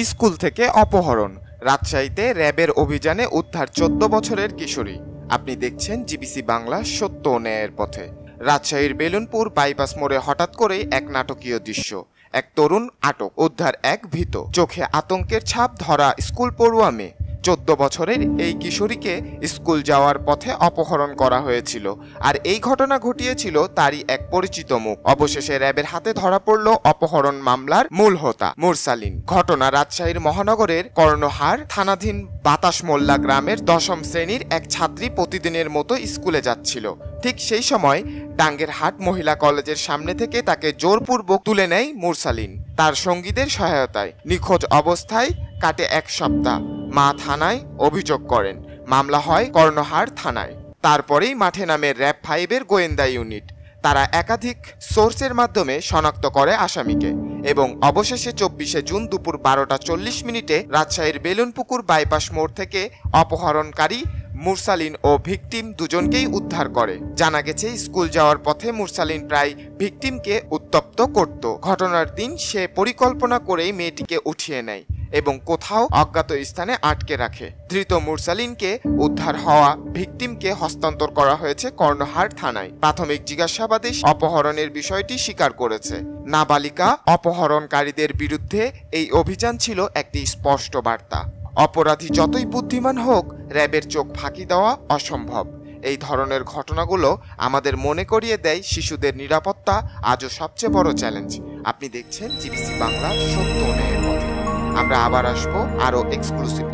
School থেকে অপহরণ, রাজশাহীতে র্যাবের অভিযানে উদ্ধার 14 বছরের কিশোরী। আপনি দেখছেন জিবিসি বাংলা, সত্য ও ন্যায়ের পথে। রাজশাহীর বেলুনপুর বাইপাস মোড়ে হঠাৎ করেই এক নাটকীয় দৃশ্য। এক তরুণ আটক, উদ্ধার এক ভীত, চোখে আতঙ্কের ছাপ ধরা স্কুল পড়ুয়া মেয়ে। 14 বছরের এই কিশোরীকে স্কুল যাওয়ার পথে অপহরণ করা হয়েছিল, আর এই ঘটনা ঘটিয়েছিল তারই এক পরিচিত মুখ। অবশেষে র্যাবের হাতে ধরা পড়ল অপহরণ মামলার মূল হোতা মুরসালিন। ঘটনা রাজশাহীর মহানগরের কর্ণহার থানাধীন বাতাস মোল্লা গ্রামের 10ম শ্রেণীর এক ছাত্রী প্রতিদিনের মতো স্কুলে যাচ্ছিল। ঠিক সেই সময় ডাঙ্গেরহাট মহিলা কলেজের সামনে থেকে তাকে জোরপূর্বক তুলে নেয় মুরসালিন। তার সঙ্গীদের সহায়তায় নিখোঁজ অবস্থায় কাটে 1 সপ্তাহ। মা থানায় অভিযোগ করেন, মামলা হয় কর্ণহার থানায়। তারপরেই মাঠে নামে র্যাব 5-এর গোয়েন্দা ইউনিট। তারা একাধিক সোর্সের মাধ্যমে শনাক্ত করে আসামিকে এবং অবশেষে 24শে জুন দুপুর 12টা 40 মিনিটে রাজশাহীর বেলুনপুকুর বাইপাস মোড় থেকে অপহরণকারী মুরসালিন ও ভিকটিম দুজনকেই উদ্ধার করে। জানা গেছে, স্কুল যাওয়ার পথে মুরসালিন প্রায় ভিকটিমকে উত্তপ্ত করত। ঘটনার দিন সে পরিকল্পনা করেই মেয়েটিকে উঠিয়ে নেয় এবং কোথাও অজ্ঞাত স্থানে আটকে রাখে। ধৃত মুরসালিনকে উদ্ধার হওয়া ভিকটিমকে হস্তান্তর করা হয়েছে কর্ণহার থানায়। প্রাথমিক জিজ্ঞাসাবাদে অপহরণের বিষয়টি স্বীকার করেছে। নাবালিকা অপহরণকারীদের বিরুদ্ধে এই অভিযান ছিল একটি স্পষ্ট বার্তা। অপরাধী যতই বুদ্ধিমান হোক, র্যাবের চোখ ফাঁকি দেওয়া অসম্ভব। এই ধরনের ঘটনাগুলো আমাদের মনে করিয়ে দেয় শিশুদের নিরাপত্তা আজও সবচেয়ে বড় চ্যালেঞ্জ। আপনি দেখছেন জিবিসি বাংলা, সত্য ও ন্যায়ের পথে। আমরা আবার আসবো আরো এক্সক্লুসিভ